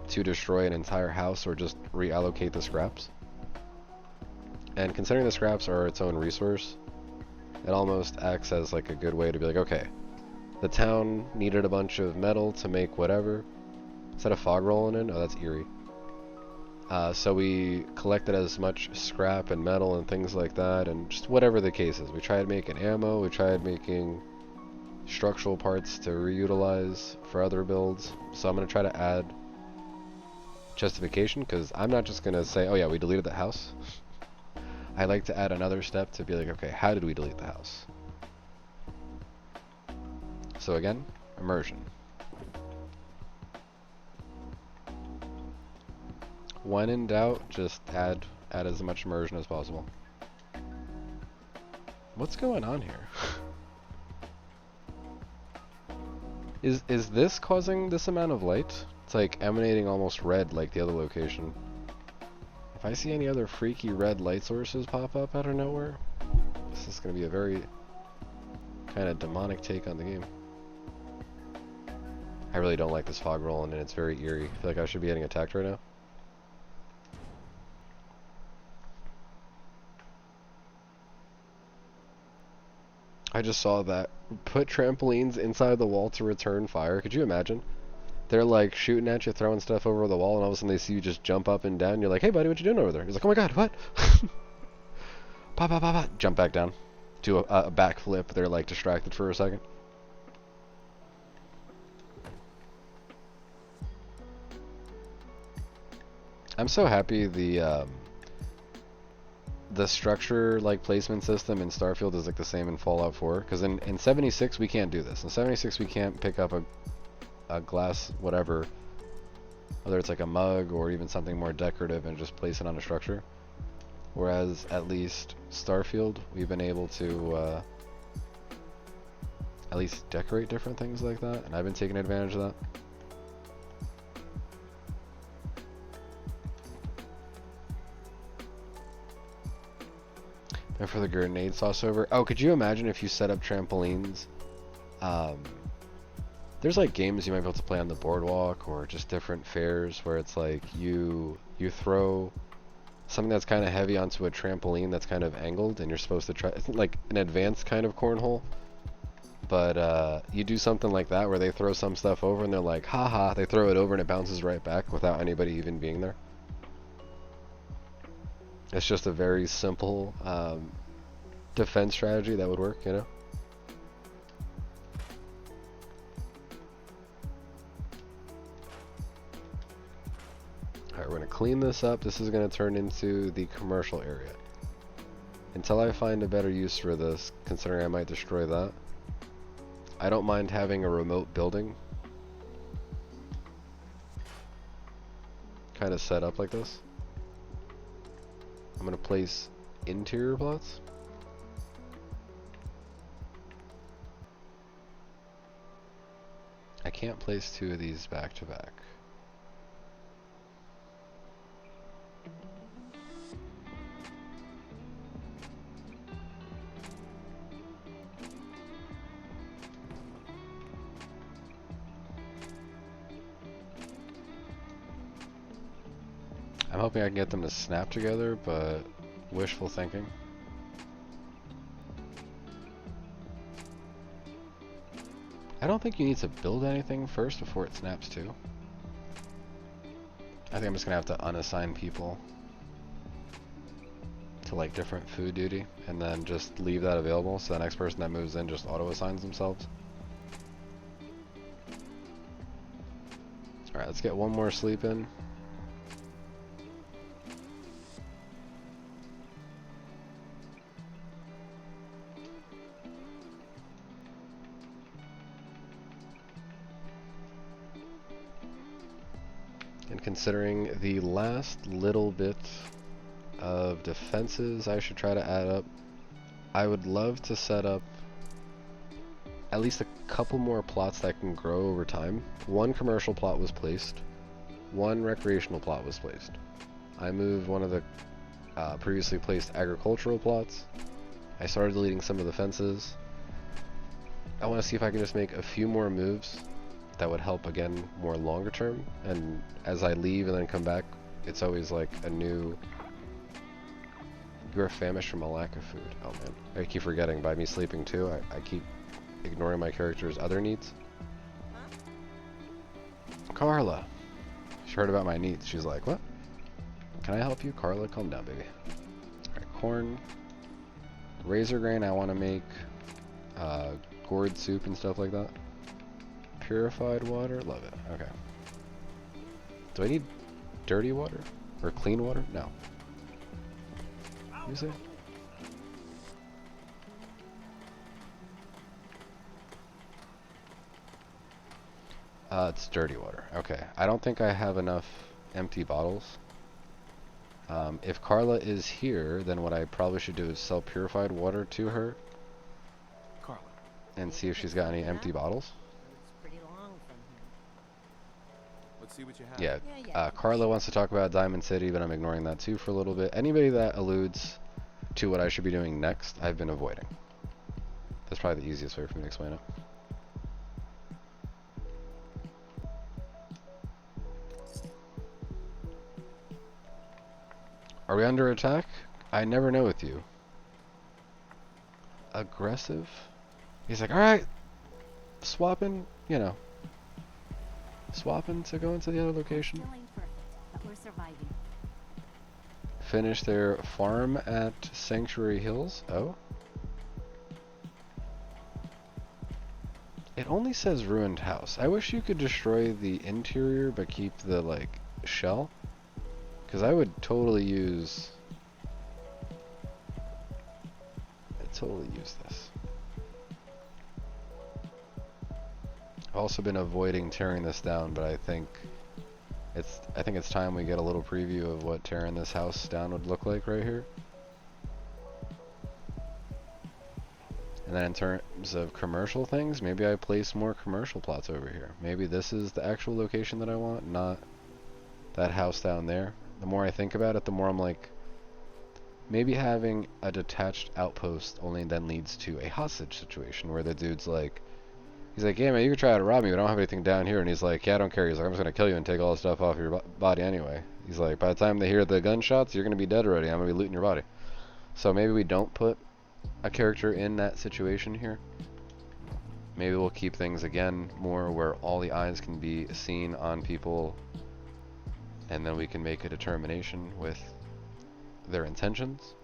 to destroy an entire house or just reallocate the scraps. And considering the scraps are its own resource, it almost acts as like a good way to be like, okay, the town needed a bunch of metal to make whatever. Is that a fog rolling in? Oh, that's eerie. So we collected as much scrap and metal and things like that, and just whatever the case is. We tried making ammo, we tried making structural parts to reutilize for other builds. So I'm going to try to add justification, because I'm not just going to say, oh yeah, we deleted the house. I like to add another step to be like, okay, how did we delete the house? So again, immersion. When in doubt, just add as much immersion as possible. What's going on here? Is this causing this amount of light? It's like emanating almost red like the other location. If I see any other freaky red light sources pop up out of nowhere, this is going to be a very kind of demonic take on the game. I really don't like this fog rolling and it's very eerie. I feel like I should be getting attacked right now. I just saw that. Put trampolines inside the wall to return fire. Could you imagine? They're like shooting at you, throwing stuff over the wall, and all of a sudden they see you just jump up and down. You're like, hey buddy, what you doing over there? He's like, oh my god, what? Pop, pop, pop, pop. Jump back down. Do a backflip. They're like distracted for a second. I'm so happy the structure like placement system in Starfield is like the same in Fallout 4, because in 76 we can't do this. In 76 we can't pick up a glass whatever, whether it's like a mug or even something more decorative, and just place it on a structure. Whereas at least Starfield, we've been able to at least decorate different things like that, and I've been taking advantage of that. And for the grenade sauce over. Oh, could you imagine if you set up trampolines? There's like games you might be able to play on the boardwalk or just different fairs where it's like you throw something that's kind of heavy onto a trampoline that's kind of angled, and you're supposed to try. It's like an advanced kind of cornhole, but you do something like that where they throw some stuff over and they're like, haha, they throw it over and it bounces right back without anybody even being there. It's just a very simple defense strategy that would work, you know? Alright, we're going to clean this up. This is going to turn into the commercial area. Until I find a better use for this, considering I might destroy that, I don't mind having a remote building kind of set up like this. I'm going to place interior plots. I can't place two of these back to back. I'm hoping I can get them to snap together, but wishful thinking. I don't think you need to build anything first before it snaps too. I think I'm just gonna have to unassign people to like different food duty and then just leave that available so the next person that moves in just auto assigns themselves. Alright, let's get one more sleep in. And considering the last little bit of defenses I should try to add up, I would love to set up at least a couple more plots that can grow over time. One commercial plot was placed, one recreational plot was placed. I moved one of the previously placed agricultural plots. I started deleting some of the fences. I want to see if I can just make a few more moves that would help again more longer term, and as I leave and then come back, it's always like a new... You're famished from a lack of food. Oh man, I keep forgetting by me sleeping too. I keep ignoring my character's other needs. Carla, she heard about my needs. She's like, what? Can I help you? Carla, calm down, baby. Alright, corn. Razor grain, I want to make gourd soup and stuff like that. Purified water, love it. Okay. Do I need dirty water? Or clean water? No. You say? It's dirty water. Okay. I don't think I have enough empty bottles. If Carla is here, then what I probably should do is sell purified water to her. Carla. And see if she's got any empty bottles. It's pretty long from here. Let's see what you have. Yeah, Carla wants to talk about Diamond City, but I'm ignoring that too for a little bit. Anybody that alludes to what I should be doing next, I've been avoiding. That's probably the easiest way for me to explain it. Are we under attack? I never know with you. Aggressive? He's like, alright, swapping, you know. Swapping to go into the other location. Still ain't perfect, but we're surviving. Finish their farm at Sanctuary Hills. Oh. It only says ruined house. I wish you could destroy the interior but keep the, like, shell. Because I would totally use... I'd totally use this. I've also been avoiding tearing this down, but I think it's time we get a little preview of what tearing this house down would look like right here. And then in terms of commercial things, maybe I place more commercial plots over here. Maybe this is the actual location that I want, not that house down there. The more I think about it, the more I'm like, maybe having a detached outpost only then leads to a hostage situation where the dude's like, he's like, yeah man, you can try to rob me, but I don't have anything down here. And he's like, yeah, I don't care. He's like, I'm just going to kill you and take all the stuff off your body anyway. He's like, by the time they hear the gunshots, you're going to be dead already. I'm going to be looting your body. So maybe we don't put a character in that situation here. Maybe we'll keep things again more where all the eyes can be seen on people, and then we can make a determination with their intentions.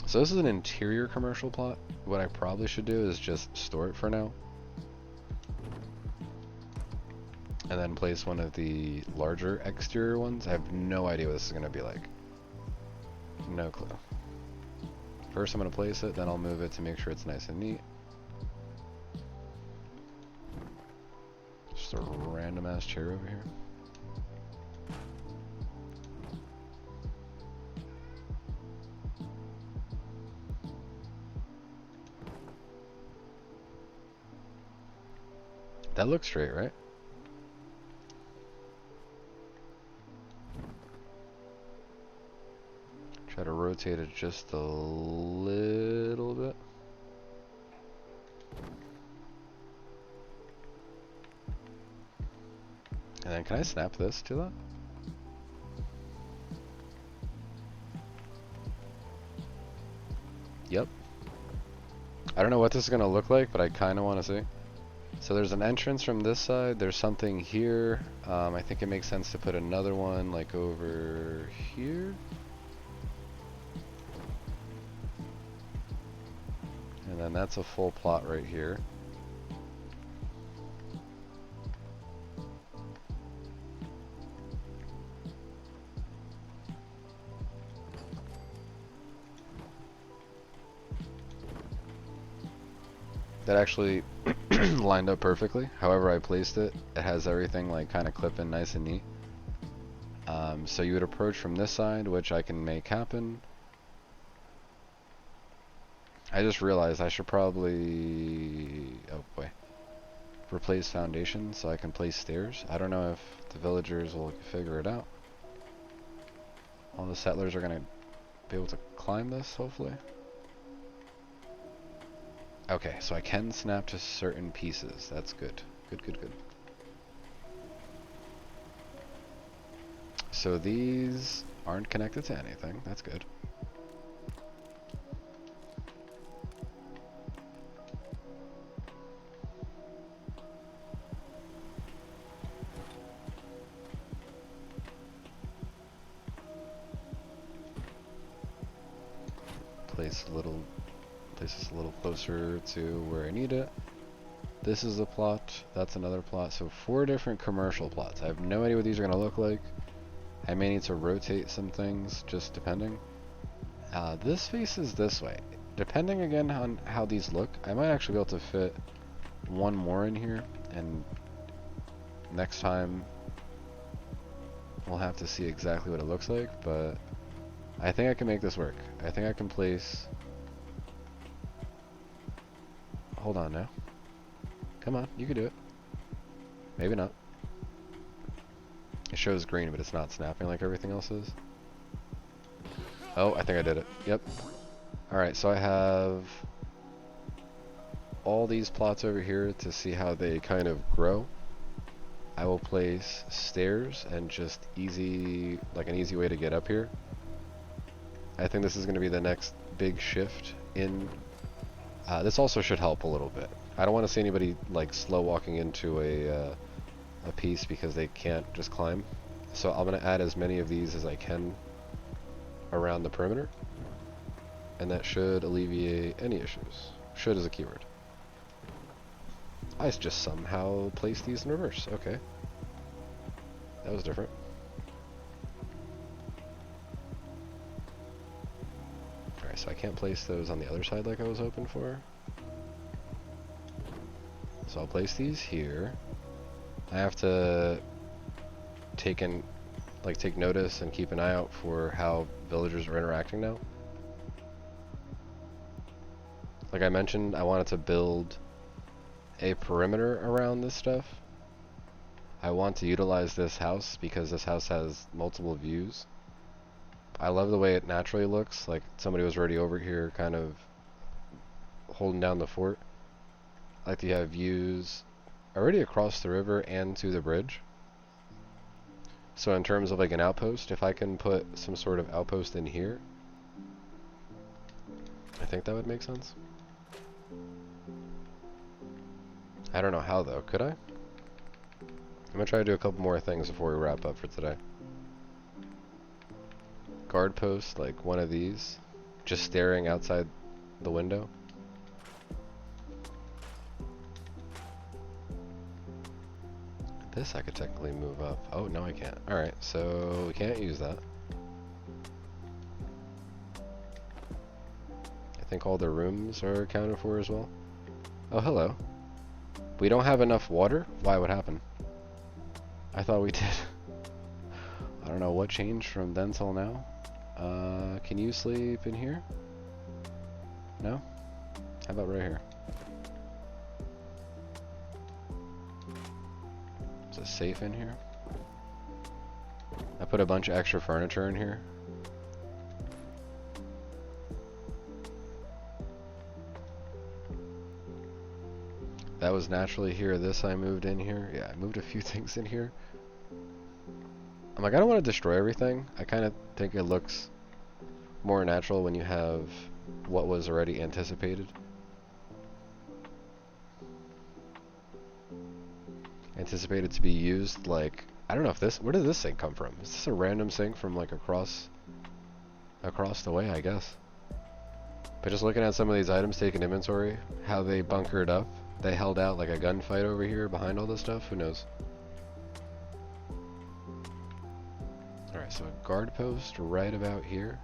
So this is an interior commercial plot. What I probably should do is just store it for now. And then place one of the larger exterior ones. I have no idea what this is going to be like. No clue. First I'm going to place it, then I'll move it to make sure it's nice and neat. Just a random ass chair over here. That looks straight, right? Try to rotate it just a little bit. And then can I snap this to that? Yep. I don't know what this is going to look like, but I kind of want to see. So there's an entrance from this side. There's something here. I think it makes sense to put another one like over here. And then that's a full plot right here. That actually lined up perfectly. However I placed it, it has everything like kind of clipping nice and neat. So you would approach from this side, which I can make happen. I just realized I should probably, oh boy, replace foundation so I can place stairs. I don't know if the villagers will figure it out. All the settlers are gonna be able to climb this, hopefully. Okay, so I can snap to certain pieces. That's good. Good, good, good. So these aren't connected to anything. That's good. Place this a little closer to where I need it. This is a plot. That's another plot. So 4 different commercial plots. I have no idea what these are going to look like. I may need to rotate some things, just depending. This faces this way. Depending again on how these look, I might actually be able to fit one more in here, and next time we'll have to see exactly what it looks like, but I think I can make this work. I think I can place... Hold on now. Come on, you can do it. Maybe not. It shows green, but it's not snapping like everything else is. Oh, I think I did it. Yep. Alright, so I have all these plots over here to see how they kind of grow. I will place stairs and just easy, like an easy way to get up here. I think this is going to be the next big shift in... this also should help a little bit. I don't want to see anybody like slow walking into a piece because they can't just climb. So I'm going to add as many of these as I can around the perimeter, and that should alleviate any issues. Should is a keyword. I just somehow placed these in reverse. Okay. That was different. Alright, so I can't place those on the other side like I was hoping for. So I'll place these here. I have to take notice and keep an eye out for how villagers are interacting now. Like I mentioned, I wanted to build a perimeter around this stuff. I want to utilize this house because this house has multiple views. I love the way it naturally looks, like somebody was already over here kind of holding down the fort. I like to have views already across the river and to the bridge. So in terms of like an outpost, if I can put some sort of outpost in here, I think that would make sense. I don't know how though, could I? I'm gonna try to do a couple more things before we wrap up for today. Guard post, like one of these, just staring outside the window. This I could technically move up. Oh, no I can't. Alright, so we can't use that. I think all the rooms are accounted for as well. Oh, hello. We don't have enough water? Why, what happened? I thought we did. I don't know what changed from then till now. Can you sleep in here? No? How about right here? Is it safe in here? I put a bunch of extra furniture in here. That was naturally here. This I moved in here. Yeah, I moved a few things in here. I'm like, I don't want to destroy everything. I kind of think it looks more natural when you have what was already anticipated. anticipated to be used. Like, I don't know if this, where did this sink come from? Is this a random sink from like across the way, I guess? But just looking at some of these items, taking inventory, how they bunkered up, they held out like a gunfight over here behind all this stuff, who knows? Alright, so a guard post right about here.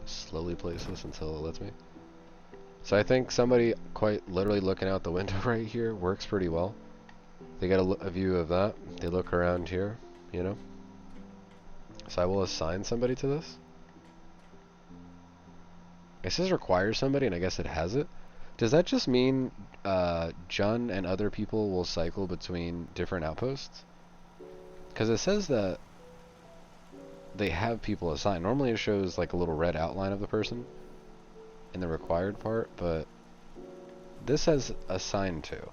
Slowly place this until it lets me. So I think somebody quite literally looking out the window right here works pretty well. They get a view of that. They look around here, you know. So I will assign somebody to this. It says require somebody, and I guess it has it. Does that just mean Jun and other people will cycle between different outposts? Because it says that they have people assigned. Normally it shows like a little red outline of the person in the required part, but this says assigned to.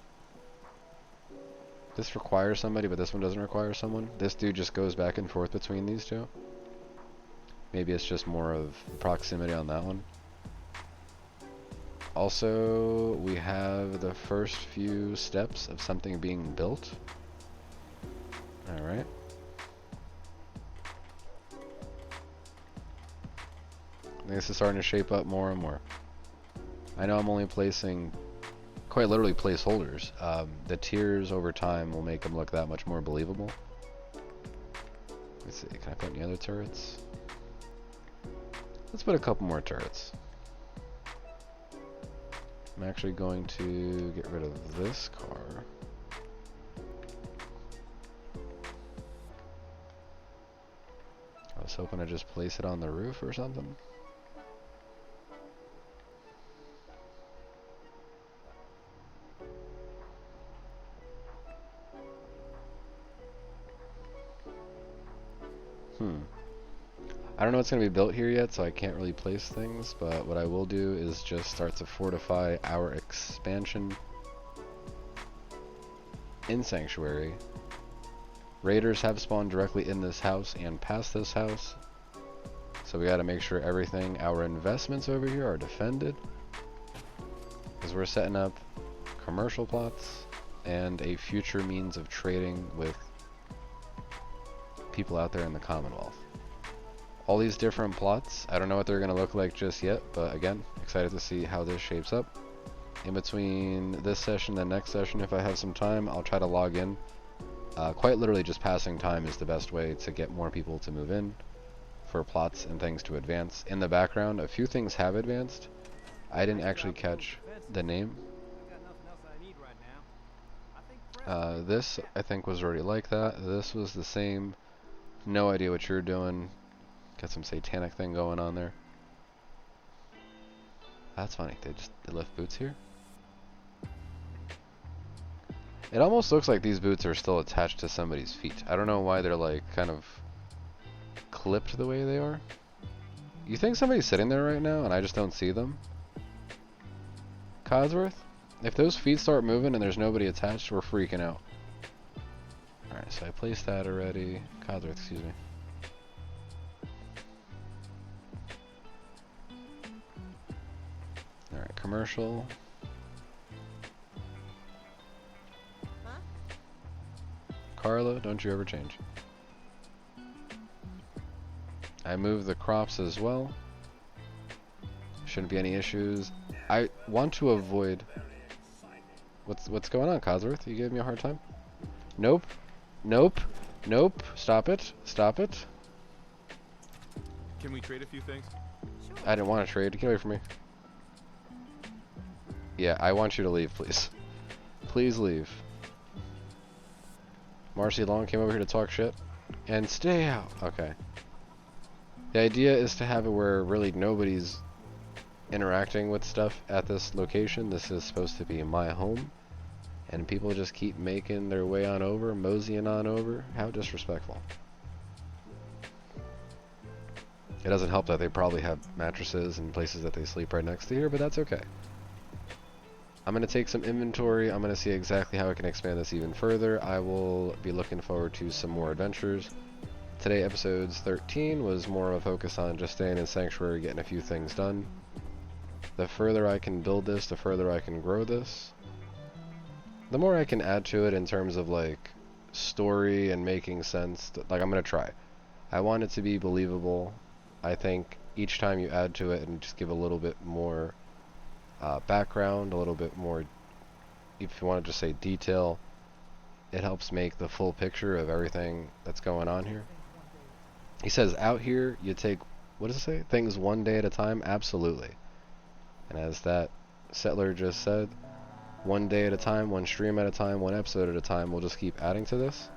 This requires somebody, but this one doesn't require someone. This dude just goes back and forth between these two. Maybe it's just more of proximity on that one. Also, we have the first few steps of something being built. Alright. This is starting to shape up more and more. I know I'm only placing quite literally placeholders. The tiers over time will make them look that much more believable. Let's see, can I put any other turrets? Let's put a couple more turrets. I'm actually going to get rid of this car. I was hoping to just place it on the roof or something. I don't know what's going to be built here yet, so I can't really place things, but what I will do is just start to fortify our expansion in Sanctuary. Raiders have spawned directly in this house and past this house, so we got to make sure everything, our investments over here are defended, because we're setting up commercial plots and a future means of trading with people out there in the Commonwealth. All these different plots, I don't know what they're going to look like just yet, but again, excited to see how this shapes up. In between this session and the next session, if I have some time, I'll try to log in. Quite literally just passing time is the best way to get more people to move in, for plots and things to advance. In the background, a few things have advanced. I didn't actually catch the name. This, I think, was already like that. This was the same. No idea what you're doing. Got some satanic thing going on there. That's funny. They left boots here. It almost looks like these boots are still attached to somebody's feet. I don't know why they're like kind of clipped the way they are. You think somebody's sitting there right now and I just don't see them? Codsworth? If those feet start moving and there's nobody attached, we're freaking out. Alright, so I placed that already. Codsworth, excuse me. Alright, commercial. Huh? Carla, don't you ever change. I moved the crops as well. Shouldn't be any issues. I want to avoid... What's going on, Codsworth? You gave me a hard time? Nope. Nope. Nope. Stop it. Stop it. Can we trade a few things? Sure. I didn't want to trade. Get away from me. Yeah, I want you to leave, please. Please leave. Marcy Long came over here to talk shit. And stay out. Okay. The idea is to have it where really nobody's interacting with stuff at this location. This is supposed to be my home. And people just keep making their way on over, moseying on over. How disrespectful. It doesn't help that they probably have mattresses and places that they sleep right next to here, but that's okay. I'm going to take some inventory. I'm going to see exactly how I can expand this even further. I will be looking forward to some more adventures. Today, episodes 13 was more of a focus on just staying in Sanctuary, getting a few things done. The further I can build this, the further I can grow this. The more I can add to it in terms of like story and making sense. Like, I'm gonna try. I want it to be believable. I think each time you add to it and just give a little bit more background, a little bit more, if you want to just say detail, it helps make the full picture of everything that's going on here. He says, out here, you take, what does it say? Things one day at a time? Absolutely. And as that settler just said, one day at a time, one stream at a time, one episode at a time, we'll just keep adding to this.